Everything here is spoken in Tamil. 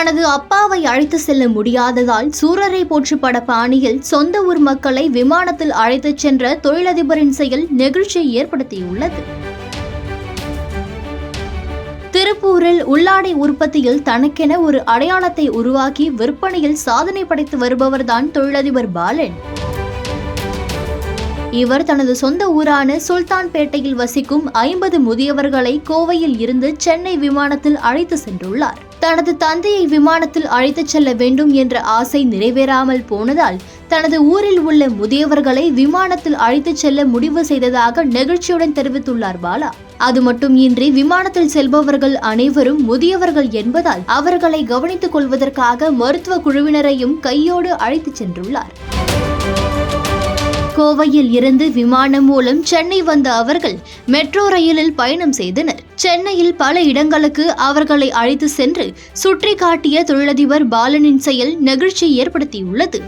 தனது அப்பாவை அழைத்து செல்ல முடியாததால் சூரரை போற்று பட பாணியில் சொந்த ஊர் மக்களை விமானத்தில் அழைத்துச் சென்ற தொழிலதிபரின் செயல் நெகிழ்ச்சியை ஏற்படுத்தியுள்ளது. திருப்பூரில் உள்ளாடை உற்பத்தியில் தனக்கென ஒரு அடையாளத்தை உருவாக்கி விற்பனையில் சாதனை படைத்து வருபவர்தான் தொழிலதிபர் பாலன். இவர் தனது சொந்த ஊரான சுல்தான்பேட்டையில் வசிக்கும் 50 முதியவர்களை கோவையில் இருந்து சென்னை விமானத்தில் அழைத்து சென்றுள்ளார். தனது தந்தையை விமானத்தில் அழைத்துச் செல்ல வேண்டும் என்ற ஆசை நிறைவேறாமல் போனதால் தனது ஊரில் உள்ள முதியவர்களை விமானத்தில் அழைத்துச் செல்ல முடிவு செய்ததாக நெகிழ்ச்சியுடன் தெரிவித்துள்ளார் பாலா. அது மட்டுமின்றி விமானத்தில் செல்பவர்கள் அனைவரும் முதியவர்கள் என்பதால் அவர்களை கவனித்துக் கொள்வதற்காக மருத்துவ குழுவினரையும் கையோடு அழைத்துச் சென்றுள்ளார். கோவையில் இருந்து விமானம் மூலம் சென்னை வந்த அவர்கள் மெட்ரோ ரயிலில் பயணம் செய்தனர். சென்னையில் பல இடங்களுக்கு அவர்களை அழைத்து சென்று சுற்றி காட்டிய தொழிலதிபர் பாலனின் செயல் நெகிழ்ச்சியை ஏற்படுத்தியுள்ளது.